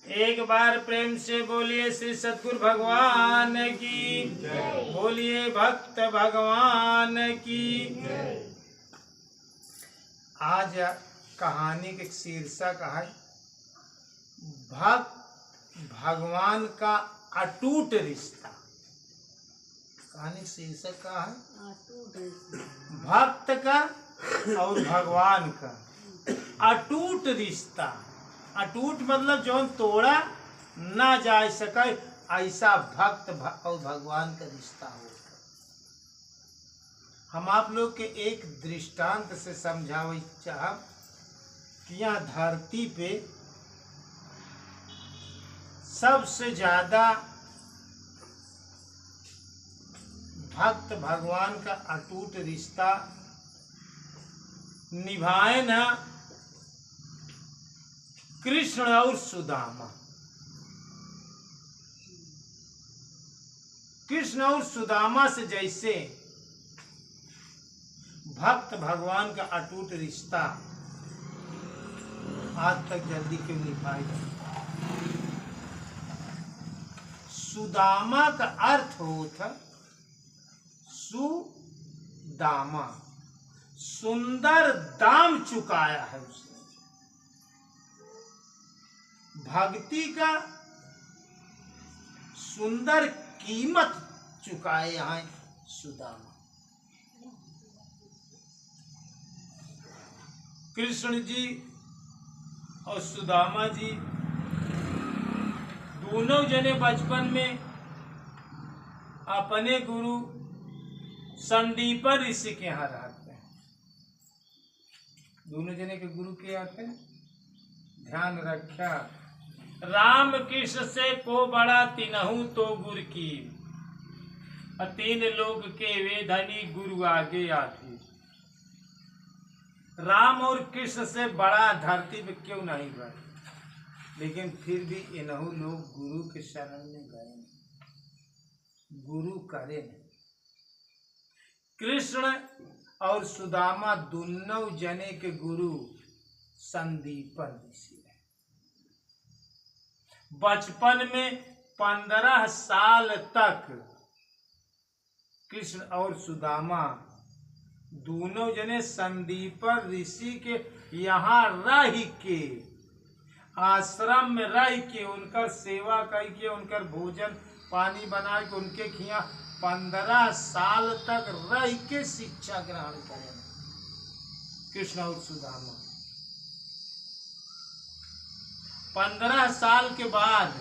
एक बार प्रेम से बोलिए श्री सतगुरु भगवान की, बोलिए भक्त भगवान की। आज कहानी के शीर्षक है भक्त भगवान का अटूट रिश्ता। कहानी शीर्षक का है भक्त का और भगवान का अटूट रिश्ता। अटूट मतलब जो तोड़ा ना जा सके, ऐसा भक्त और भगवान का रिश्ता हो। हम आप लोग के एक दृष्टांत से समझावे चाहब कि यहाँ धरती पे सबसे ज्यादा भक्त भगवान का अटूट रिश्ता निभाए ना कृष्ण और सुदामा। कृष्ण और सुदामा से जैसे भक्त भगवान का अटूट रिश्ता आज तक जल्दी क्यों निभाया। सुदामा का अर्थ होता सुदामा, सुंदर दाम चुकाया है उसने। भक्ति का सुंदर कीमत चुकाए हैं सुदामा। कृष्ण जी और सुदामा जी दोनों जने बचपन में अपने गुरु संदीपर ऋषि के यहाँ रहते हैं। दोनों जने के गुरु के आते हैं, ध्यान रखा। राम कृष्ण से को बड़ा तीनहु तो गुर की, तीन लोग के वे धनी गुरु आगे आते। राम और कृष्ण से बड़ा धरती पे क्यों नहीं गए, लेकिन फिर भी इन्हों लोग गुरु के शरण में गए, गुरु करे। कृष्ण और सुदामा दोनों जने के गुरु संदीपन ऋषि है। बचपन में 15 साल तक कृष्ण और सुदामा दोनों जने संदीपर ऋषि के यहाँ रह के, आश्रम में रह के उनकर सेवा करके, उनकर भोजन पानी बना के उनके खिया 15 साल तक रह के शिक्षा ग्रहण करें कृष्ण और सुदामा। 15 साल के बाद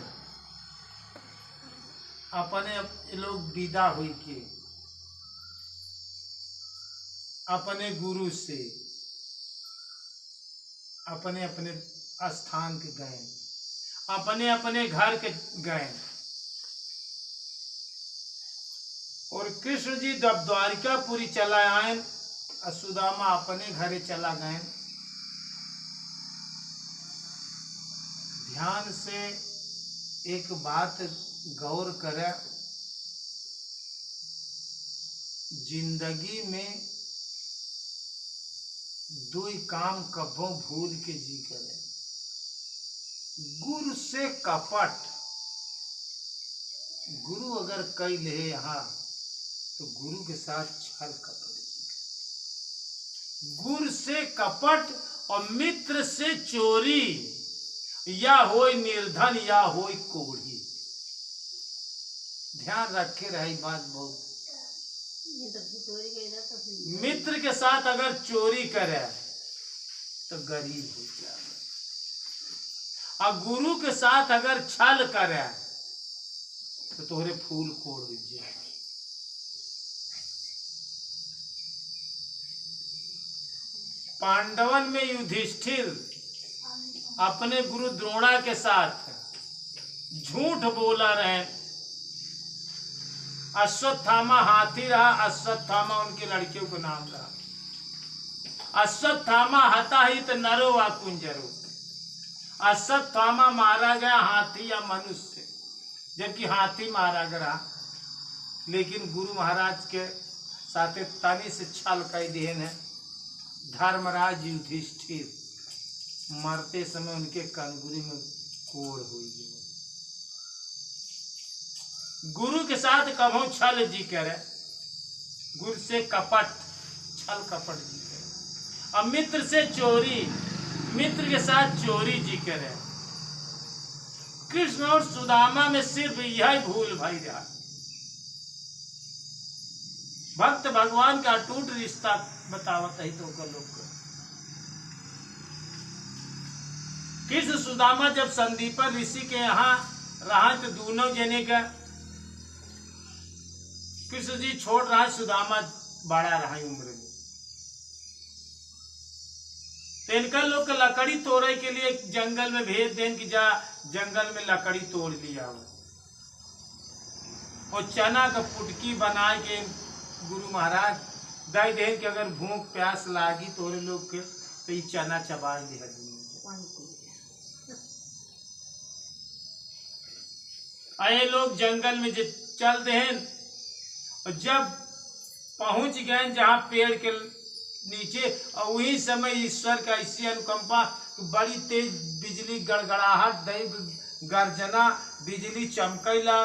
अपने लोग विदा हुई के अपने गुरु से अपने अपने स्थान के गए, अपने अपने घर के गए। और कृष्ण जी जब द्वारिकापुरी चला आए, सुदामा अपने घरे चला गए। ध्यान से एक बात गौर करें, जिंदगी में दो काम कभों भूल के जी करे, गुरु से कपट। गुरु अगर कई ले यहाँ तो गुरु के साथ छल कपट। गुरु से कपट और मित्र से चोरी, या होय निर्धन या होय कोढ़ी। ध्यान रखे रही बात बहुत। मित्र के साथ अगर चोरी करे तो गरीब हो जाए, और गुरु के साथ अगर छल करे तो तोहरे फूल कोड़ हो जाए। पांडवन में युधिष्ठिर अपने गुरु द्रोणा के साथ झूठ बोला रहे। अश्वत्थामा हाथी रहा, अश्वत्थामा उनकी लड़कियों को नाम रहा। अश्वत्थामा हता ही तो नरो व कुंजरो। अश्वत्थामा मारा गया हाथी या मनुष्य, जबकि हाथी मारा गया। लेकिन गुरु महाराज के साथे तनी से छल कर दिए ने धर्मराज युधिष्ठिर मरते समय उनके कनगुरी में कोढ़ हुई। गुरु के साथ कभो छल जी करे, गुरु से कपट, छल कपट जी करे। अब मित्र से चोरी, मित्र के साथ चोरी जी करे। कृष्ण और सुदामा में सिर्फ यही भूल भाई रहा। भक्त भगवान का अटूट रिश्ता बतावत है तो कर लोग। कृष्ण सुदामा जब संदीपर ऋषि के यहाँ रहा तो दोनों जने का, कृष्ण जी छोड़ रहा है, सुदामा बड़ा रहा है उम्र में। तो इनका लोग लकड़ी तोड़े के लिए जंगल में भेज दें कि जा जंगल में लकड़ी तोड़ लिया हो, और चना का पुटकी बना के गुरु महाराज दे दें कि अगर भूख प्यास लागी तोरे लोग के तो ये चना चबा लिया। आए लोग जंगल में चल दे, और जब पहुंच गए जहां पेड़ के नीचे, और वही समय ईश्वर का ऐसी अनुकंपा, बड़ी तेज बिजली गड़गड़ाहट दई, गर्जना बिजली चमकैला।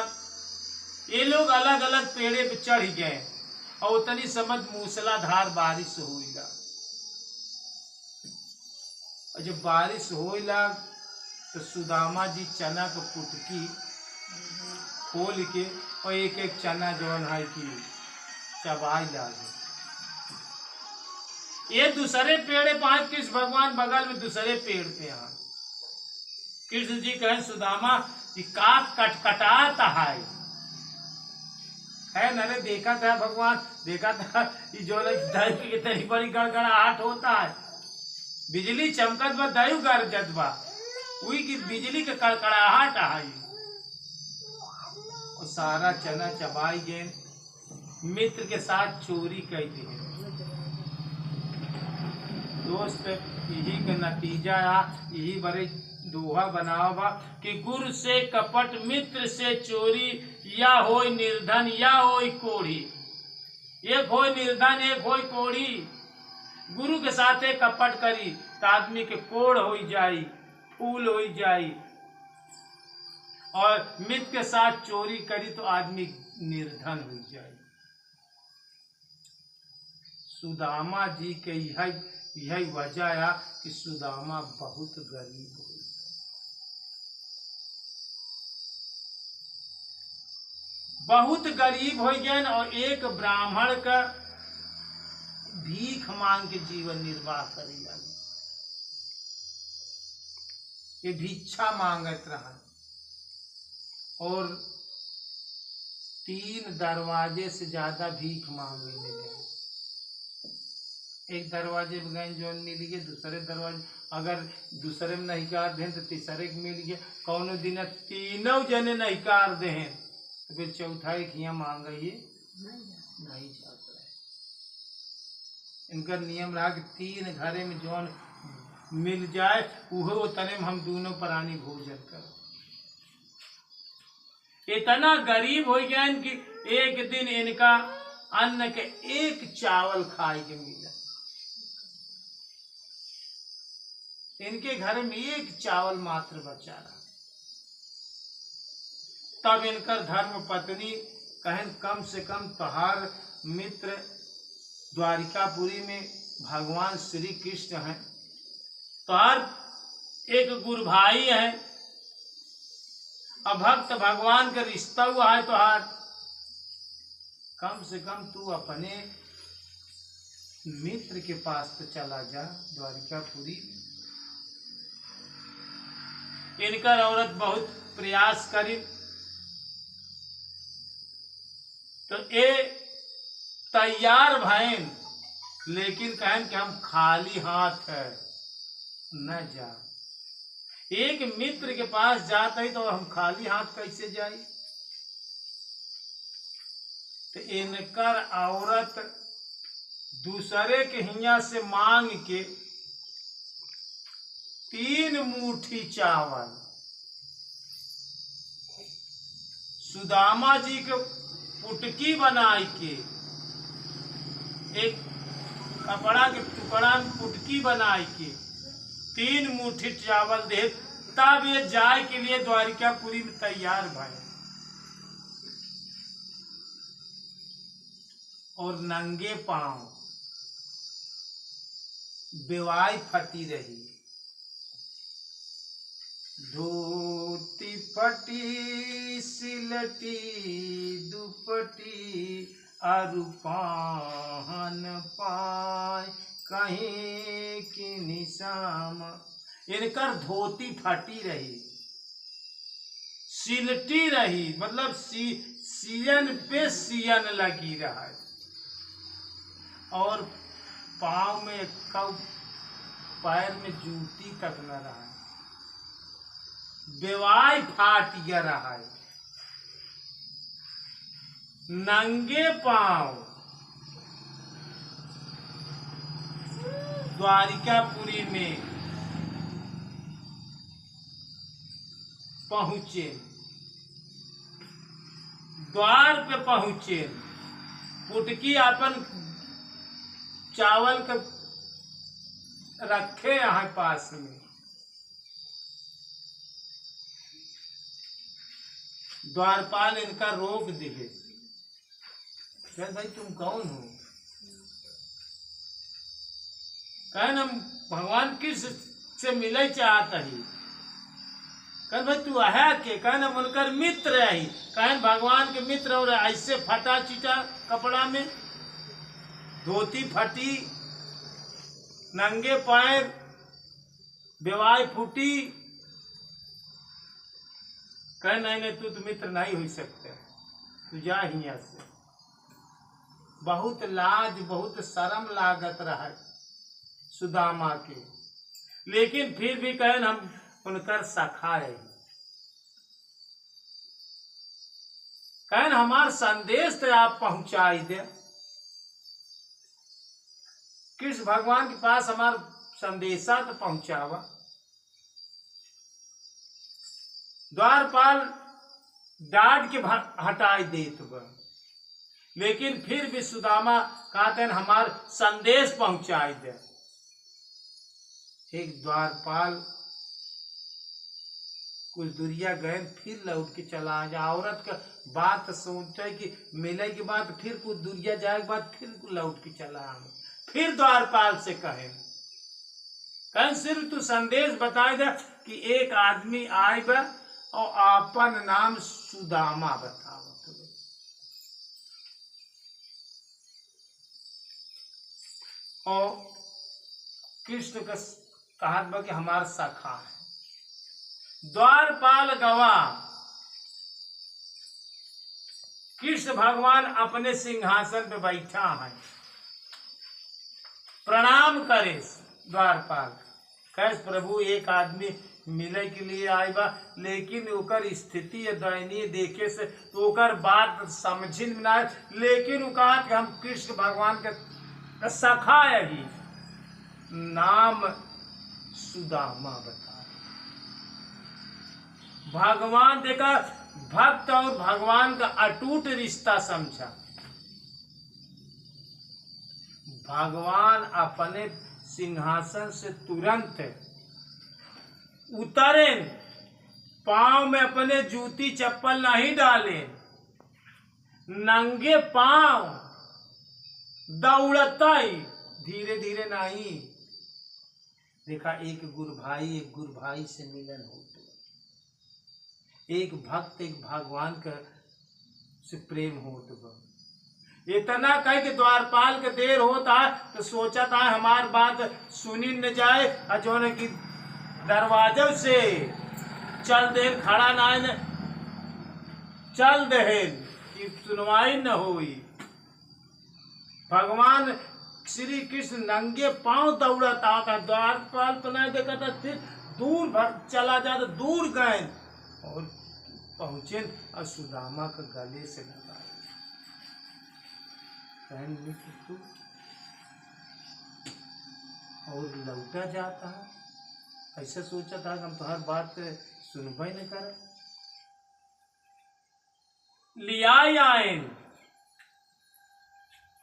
ये लोग अलग अलग पेड़े पे चढ़ गए, और उतनी समझ मूसलाधार बारिश होइला। और जब बारिश होइला तो सुदामा जी चना का पुटकी खोल के और एक एक चना जौन है कि चबाई लागे। ये दूसरे पेड़ पांच, कृष्ण भगवान बगल में दूसरे पेड़ पे यहाँ। कृष्ण जी कहे सुदामा कि का कटकटाता है न रे, देखा था भगवान, देखा था ये जो इतनी बड़ी गड़गड़ाहट होता है, बिजली चमकत बा दयु गरजत बा, वही की बिजली के कड़कड़ाहट है। और सारा चना चबाई गए, मित्र के साथ चोरी कर दी। दोस्त यही का नतीजा यही बड़े दोहा बनाओ बा कि गुरु से कपट, मित्र से चोरी, या होय निर्धन या होय कोढ़ी। एक होय निर्धन एक होय कोढ़ी। गुरु के साथ कपट करी तो आदमी के कोढ़ हो जाई, फूल हो जाई, और मित्र के साथ चोरी करी तो आदमी निर्धन हो जाए। सुदामा जी के यही वजह है कि सुदामा बहुत गरीब हो, बहुत गरीब हो गए, और एक ब्राह्मण का भीख मांग के जीवन निर्वाह करे। ये भिक्षा मांगत रहा, और 3 दरवाजे से ज्यादा भीख मांगने लगे। एक दरवाजे में गए जो मिल गए, दूसरे दरवाजे अगर दूसरे में नहीं कार दे तो तीसरे के मिल गए, कौनो दिन तीनों जने नहीं कार दे तो फिर चौथा एक यहाँ मांगिए नहीं जाता है। इनका नियम रहा कि 3 घरे में जौन मिल जाए वो तने में हम दोनों प्राणी भोजन करो। इतना गरीब हो गया कि एक दिन इनका अन्न के एक चावल खाए के मिला। इनके घर में एक चावल मात्र बचा रहा। तब इनकर धर्म पत्नी कहन कम से कम तोहार मित्र द्वारिकापुरी में भगवान श्री कृष्ण हैं, तोहार एक गुरु भाई है, अभक्त भगवान का रिश्ता हुआ है तोहार, कम से कम तू अपने मित्र के पास तो चला जा द्वारिकापुरी। इनकर औरत बहुत प्रयास करी तो ये तैयार भैन, लेकिन कहें कि हम खाली हाथ है न जा। एक मित्र के पास जाते ही तो हम खाली हाथ कैसे जाए। तो इनकर औरत दूसरे के हिया से मांग के 3 मुट्ठी चावल सुदामा जी के पुटकी बनाई के, एक कपड़ा के टुकड़ा में पुटकी बनाई के 3 मुट्ठी चावल दे तब ये जाए के लिए द्वारिकापुरी में तैयार भय और नंगे पांव बेवाई फटी रही, धोती फटी सिलटी दुपटी अरुपान पाय कहीं की निशाम। इनकर धोती फटी रही, सिलटी रही, मतलब सियन पे सियन लगी रहा है, और पाँव में पैर में जूती तक न रहा है, बेवाई फाट गया रहा है, नंगे पांव द्वारिकापुरी में पहुंचे, द्वार पे पहुंचे, पुटकी अपन चावल के रखे यहाँ पास में, द्वारपाल इनका रोक दिए, भाई तुम कौन हो? कहन हम भगवान कृष्ण से मिले चाहता ही। कहन भाई तू है के? कहन हम उनकर मित्र है। कहन भगवान के मित्र, और ऐसे फटा चिटा कपड़ा में, धोती फटी, नंगे पैर, बेवाई फूटी। कह नहीं तू तो मित्र नहीं हो सकते, तू जा ही यहाँ से। बहुत लाज बहुत शर्म लागत रहा सुदामा के, लेकिन फिर भी कहन हम उनकर सखा है। कहन हमार संदेश तो आप पहुंचाई दे, कृष्ण भगवान के पास हमार संदेशा तो पहुंचावा। द्वारपाल डांट के हटाई देत बा, लेकिन फिर भी सुदामा कहते हैं हमार संदेश पहुंचाई दे। एक द्वारपाल कुछ दूरिया गए, फिर लौट के चला आ जा। औरत का बात सोचते कि मिले के बाद फिर कुछ दूरिया जाए के बाद फिर लौट के चला आ। फिर द्वारपाल से कहे सिर्फ तू संदेश बताए दे कि एक आदमी आए बा और अपन नाम सुदामा बताओ। और कृष्ण का कहा बा कि हमारा सखा है। द्वारपाल गवाह, कृष्ण भगवान अपने सिंहासन पे बैठा है, प्रणाम करे द्वारपाल। कहे प्रभु एक आदमी मिले के लिए आए बा, लेकिन ओकर स्थिति दयनीय देखे से तो ओकर बात समझ में ना, लेकिन कहा कि हम कृष्ण भगवान के सखा ही, नाम सुदामा बता। भगवान देखा भक्त और भगवान का अटूट रिश्ता समझा। भगवान अपने सिंहासन से तुरंत उतरे, पांव में अपने जूती चप्पल नहीं डाले, नंगे पांव दौड़ता ही, धीरे धीरे नहीं। देखा एक गुरु भाई से मिलन हो, एक भक्त एक भगवान का से प्रेम हो। इतना कह के द्वारपाल के देर होता है तो सोचा था हमार बात सुनी न जाए, और जो है कि दरवाजे से चल दे खड़ा ना है, चल दे कि सुनवाई न हुई। भगवान श्री कृष्ण नंगे पांव दौड़ता था, द्वारपाल तो नहीं देखा था, फिर दूर भर चला जाता, दूर गए और पहुंचे और सुदामा के गले से लगाए। और लौटा जाता है, ऐसा सोचा था कि हम तो हर बात सुनबे न कर। लिया आयन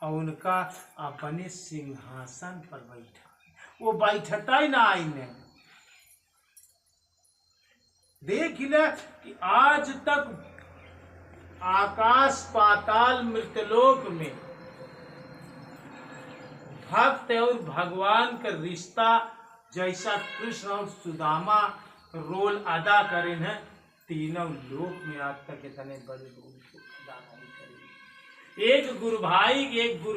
और उनका अपने सिंहासन पर बैठा, वो बैठता ही ना आईने, देख ले कि आज तक आकाश पाताल मृतलोक में भक्त और भगवान का रिश्ता जैसा कृष्ण और सुदामा रोल अदा करे हैं, तीनों लोक में आज तक इतने बड़े रोल को अदा नहीं करे। एक गुरु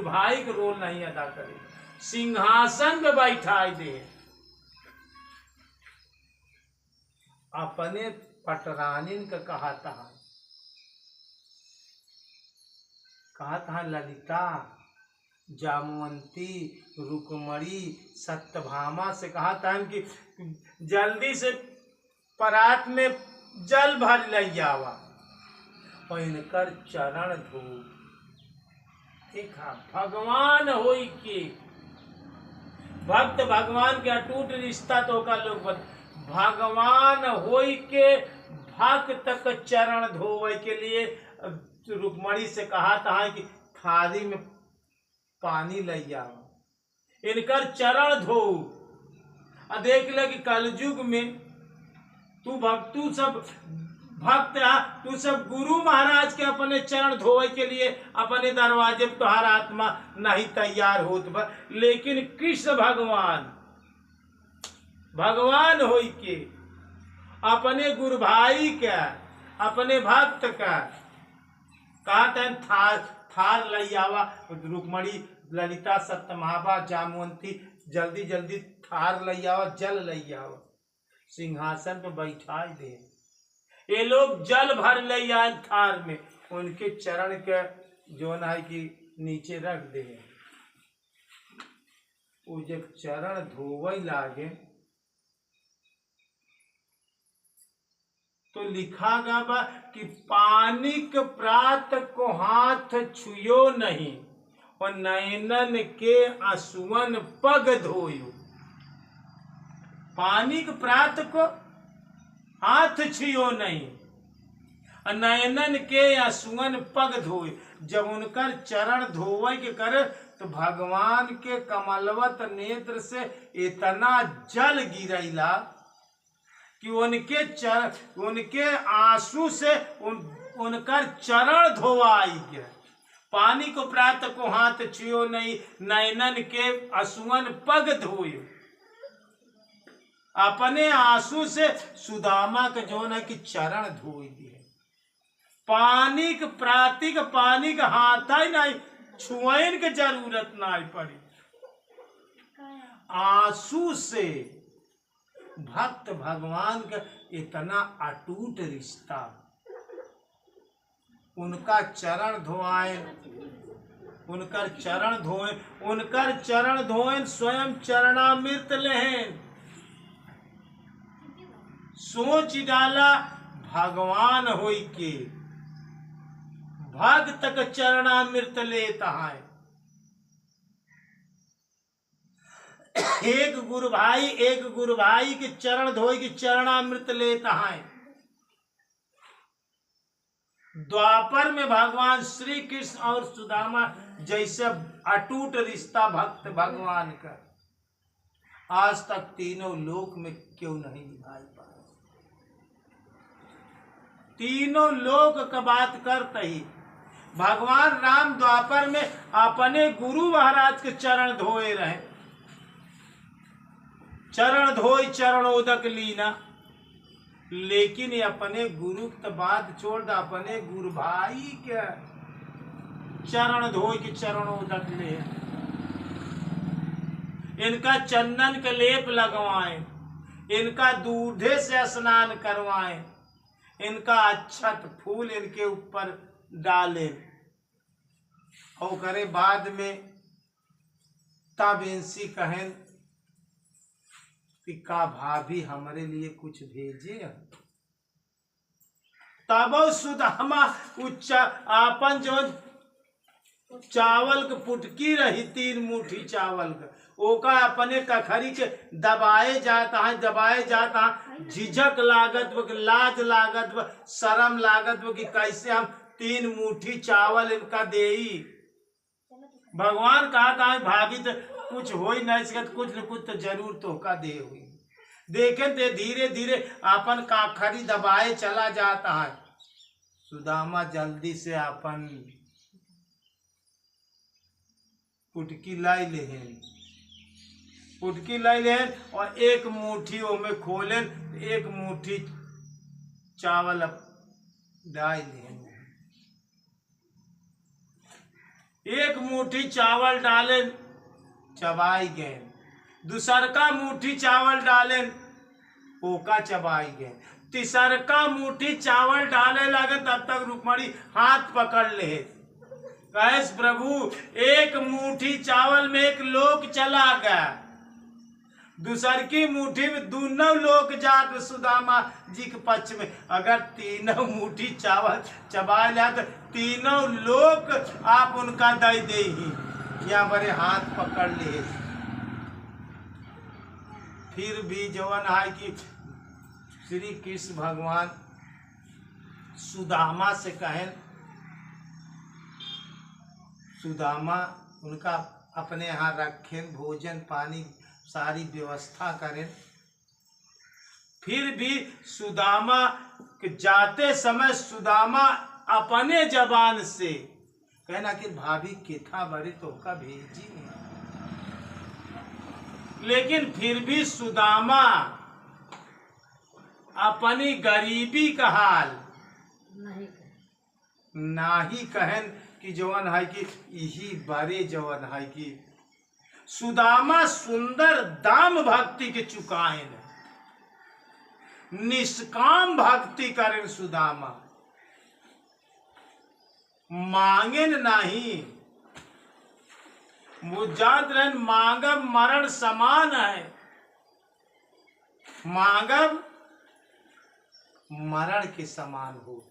भाई का रोल नहीं अदा करे, सिंहासन में बैठाई दे, अपने पटरानिन का कहा था ललिता, जामवंती, रुक्मणी, सत्यभामा से कहा था कि जल्दी से परात में जल भर ले जावा और इनकर चरण धो। देखा भगवान होई के भक्त भगवान के अटूट रिश्ता तो का लोग भगवान होई के भक्त का चरण धोवे के लिए रुक्मणी से कहा था कि थाली में पानी ले जाओ, इनकर चरण धो। देख ले कि कलयुग में तू सब गुरु महाराज के अपने चरण धोवे के लिए अपने दरवाजे पर तुम्हारा आत्मा नहीं तैयार होत बा, लेकिन कृष्ण भगवान होई के अपने गुरु भाई का अपने भक्त का कहा थार लई आवा। रुक्मणी, ललिता, सत्यभामा, जामवंती जल्दी जल्दी थार लई आवा, जल लई आवा, सिंहासन पे बैठा दे। ये लोग जल भर ले आए थार में, उनके चरण के जो है कि नीचे रख दे। वो जब चरण धोवे लागे तो लिखा गया कि पानी के प्रात को हाथ छुयो नहीं और नयनन के आंसुअन पग धोयो। पानी के प्रात को हाथ छुयो नहीं और नयनन के आंसुअन पग धोयो। जब उनकर चरण धोवे के करे तो भगवान के कमलवत नेत्र से इतना जल गिरैला कि उनके आंसू से उनकर चरण धोवाई गया। पानी को प्रात को हाथ छुयो नहीं, नयनन के आंसुअन पग धोयो। अपने आंसू से सुदामा के जो है कि चरण धोई दिए। पानी के प्रातिक पानी के हाथ ही नहीं छुआइन के जरूरत नहीं पड़ी। आंसू से भक्त भगवान का इतना अटूट रिश्ता, उनका चरण धोआए, उनकर चरण धोएं स्वयं चरणामृत लें। सोच डाला भगवान होई के भक्त का चरणामृत लेता है। एक गुरु भाई के चरण धोई के चरणामृत लेता है। द्वापर में भगवान श्री कृष्ण और सुदामा जैसे अटूट रिश्ता भक्त भगवान का आज तक तीनों लोक में क्यों नहीं निभाई पाए। तीनों लोक का बात करते ही भगवान राम द्वापर में अपने गुरु महाराज के चरण धोए रहे। चरण धोई चरणोदक लीना, लेकिन अपने गुरु के बाद छोड़ अपने गुरु भाई के चरण धोई के चरणोदक ले। इनका चंदन का लेप लगवाएं, इनका दूधे से स्नान करवाएं, इनका अक्षत फूल इनके ऊपर डालें और करे बाद में तब इनसी कहें कि का भाभी हमारे लिए कुछ भेजे। तब सुदामा आपन जो चावल के पुटकी रही 3 मुट्ठी चावल का ओका अपने कखरी के दबाए जाता है। झिझक लागत लाज लागत शर्म लागत कि कैसे हम 3 मुट्ठी चावल इनका देई। भगवान कहा था भाभी तो कुछ हो ही नहीं सकत, कुछ न कुछ तो जरूर तो का दे हुई। देखें ते धीरे धीरे अपन काखरी दबाए चला जाता है। सुदामा जल्दी से अपन पुटकी लाई लेहन, पुटकी लाई लेहन और एक मुट्ठी में खोलेन, एक मुट्ठी चावल डाल लेहन। एक मुट्ठी चावल डालेन, चबाई गए। दूसरका मुट्ठी चावल डालेन, ओका चबाई गए। तीसरका मुट्ठी चावल डाले लगे तब तक रुक्मणी हाथ पकड़ ले, कहे प्रभु एक मुट्ठी चावल में एक लोक चला गया, दूसर की मुट्ठी में दोनों लोग जात सुदामा जी के पक्ष में। अगर तीनों मुट्ठी चावल चबा लिया तो तीनों लोग आप उनका दे दे ही, या बड़े हाथ पकड़ ले। फिर भी जवन है कि श्री कृष्ण भगवान सुदामा से कहें, सुदामा उनका अपने यहाँ रखें, भोजन पानी सारी व्यवस्था करें। फिर भी सुदामा जाते समय सुदामा अपने जबान से कहना कि भाभी केथा बड़े तो का भेजी नहीं, लेकिन फिर भी सुदामा अपनी गरीबी का हाल नहीं कहन कि जवन है कि यही बड़े जवन है कि सुदामा सुंदर दाम भक्ति के चुकाएन, निष्काम भक्ति करें सुदामा, मांगेन नहीं। मुझात रहन मांगब मरण समान है, मांगब मरण के समान हो।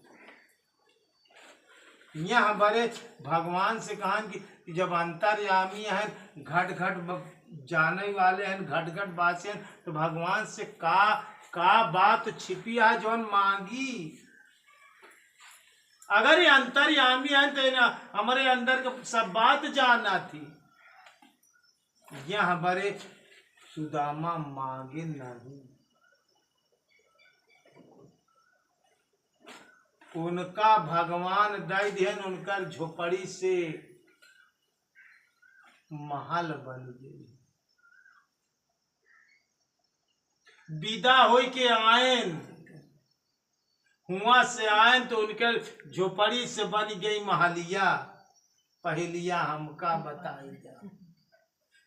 यहाँ बड़े भगवान से कहा कि जब अंतर्यामी है, घट घट जाने वाले हैं, घट घट बात हैं, तो भगवान से का बात छिपी है जो मांगी। अगर ये अंतर्यामी है तो ना हमारे अंदर का सब बात जानना थी। यहाँ बड़े सुदामा मांगे नहीं, उनका भगवान दे दिहन, उनकर झोपड़ी से महल बन गई। विदा होई के आयन, हुआ से आयन तो उनके झोपड़ी से बन गई महलिया। पहलिया हमका बताई जा,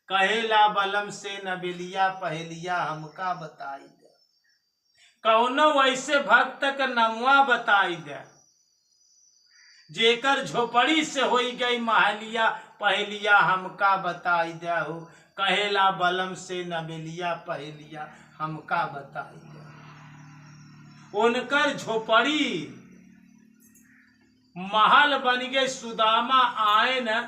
कहेला बलम से नबेलिया, पहलिया हमका बताई जा। कौनो वैसे भक्त का नमुआ बताई दे, जेकर झोपड़ी से होई गई महलिया, पहलिया हमका बताई दे हो। कहेला बलम से नबेलिया, पहलिया हमका बताई दे। उनकर झोपड़ी महल बन गए। सुदामा आए न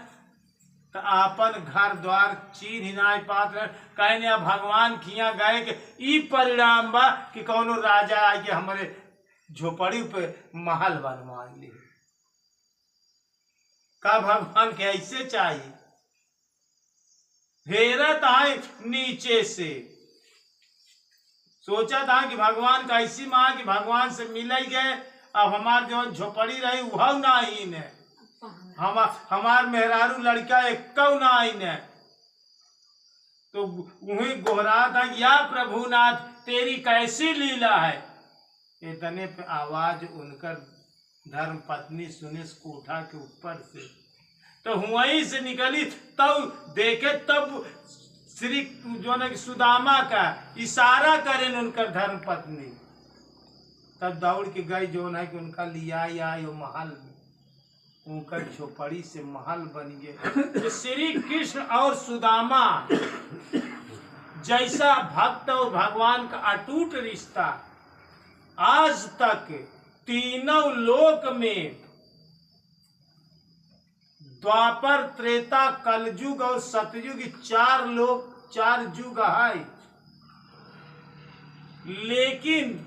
तो अपन घर द्वार चीन नाय पात, कहने भगवान खिया गए कि ई परिणाम बा कि कौनो राजा आके हमारे झोपड़ी पे महल बनवा ले। का भगवान के ऐसे चाहिए? हेरत आए नीचे से, सोचा था कि भगवान का ऐसी माँ कि भगवान से मिल ही गए, अब हमार जो झोपड़ी रही वह ना ही ने, हमार मेहरारू लड़का एक ना आई ने। तो वही गोहरा था, या प्रभुनाथ तेरी कैसी लीला है। इतने पे आवाज उनकर धर्म पत्नी सुने कोठा के ऊपर से, तो वहीं से निकली। तब देखे तब श्री जो है सुदामा का इशारा करें उनकर धर्म पत्नी, तब दौड़ के गई जो है कि उनका लिया आए महल में। उनका झोपड़ी से महल बन गए। श्री कृष्ण और सुदामा जैसा भक्त और भगवान का अटूट रिश्ता आज तक तीनों लोक में, द्वापर त्रेता कलयुग और सतयुग, चार युग है। लेकिन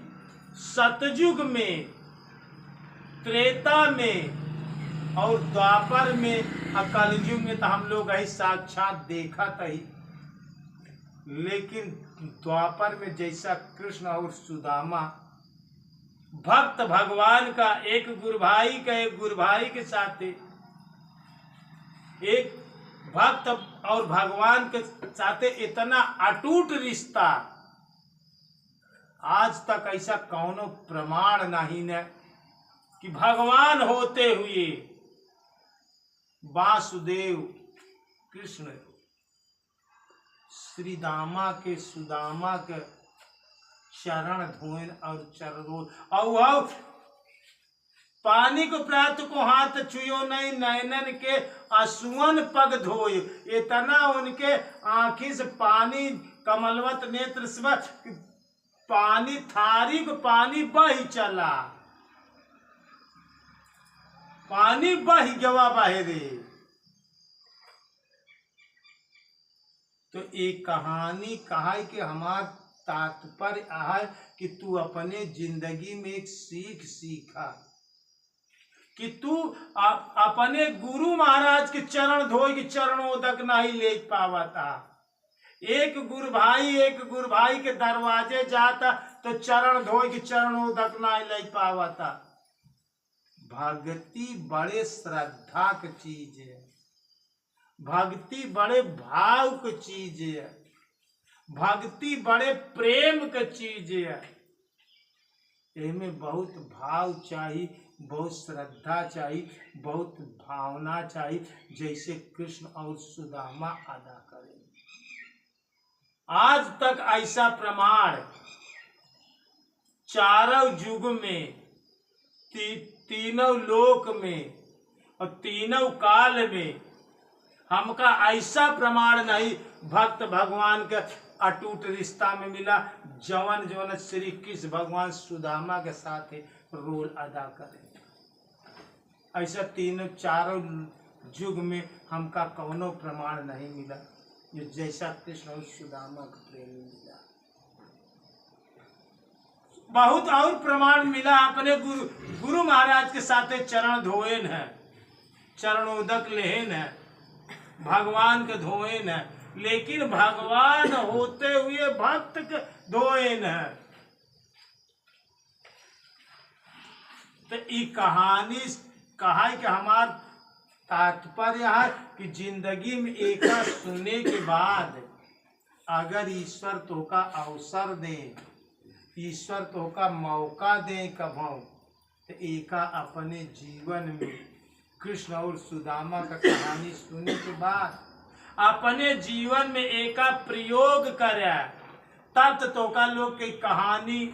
सतयुग में, त्रेता में और द्वापर में और कलयुग में तो हम लोग ही साक्षात देखा ही। लेकिन द्वापर में जैसा कृष्ण और सुदामा भक्त भगवान का एक गुरु भाई के साथ एक भक्त और भगवान के साथ इतना अटूट रिश्ता, आज तक ऐसा कौनो प्रमाण नहीं न कि भगवान होते हुए वासुदेव कृष्ण श्री सुदामा के चरण धोइन और चरणों और पानी को प्राप्त को हाथ छुयो नहीं, नैनन के असुवन पग धोय, इतना उनके आंखी से पानी कमलवत नेत्र से पानी थारी को पानी बही चला, पानी बही गवा बहरे। तो एक कहानी कहा कि हमार तात्पर्य है कि तू अपने जिंदगी में एक सीख सीखा कि तू अपने गुरु महाराज के चरण धोए कि चरणोदक नहीं ले पावा था। एक गुरु भाई के दरवाजे जाता तो चरण धोए कि चरणोदक नहीं ले पावा था। भक्ति बड़े श्रद्धा की चीज है, भक्ति बड़े भाव की चीज है, भक्ति बड़े प्रेम की चीज है। इनमें बहुत भाव चाहिए, बहुत श्रद्धा चाहिए, बहुत भावना चाहिए, जैसे कृष्ण और सुदामा अदा करें। आज तक ऐसा प्रमाण चारों युग में तीनों लोक में और तीनों काल में हमका ऐसा प्रमाण नहीं भक्त भगवान के अटूट रिश्ता में मिला जवन जवन श्री कृष्ण भगवान सुदामा के साथ रोल अदा करें। ऐसा तीनों चारों युग में हमका कौनो प्रमाण नहीं मिला जो जैसा कृष्ण और सुदामा का प्रेम मिला। बहुत और प्रमाण मिला अपने गुरु महाराज के साथ चरण धोएन है, चरणोदक लेहन है, भगवान के धोएन है, लेकिन भगवान होते हुए भक्त के धोएन है। तो ये कहानी कहा है कि हमार तात्पर्य है कि जिंदगी में एक सुनने के बाद अगर ईश्वर तो का अवसर दे, ईश्वर तो का मौका दे कभों, तो एका अपने जीवन में कृष्ण और सुदामा का कहानी सुनने के बाद अपने जीवन में एका प्रयोग करे, तब तो का लोग की कहानी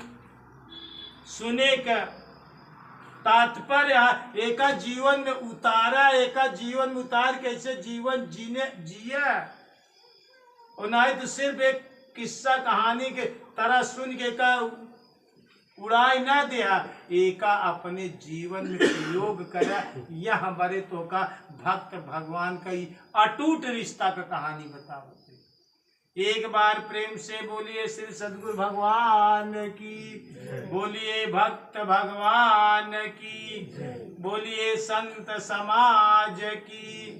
सुने का तात्पर्य एका जीवन में उतारा, एका जीवन में उतार कैसे जीवन जिए और नहीं तो सिर्फ एक किस्सा कहानी के तरह सुन के का उड़ाई ना दिया, एका अपने जीवन में प्रयोग करा। यह बड़े तो का भक्त भगवान का ही अटूट रिश्ता का कहानी बताओ। एक बार प्रेम से बोलिए श्री सद्गुरु भगवान की, बोलिए भक्त भगवान की, बोलिए संत समाज की।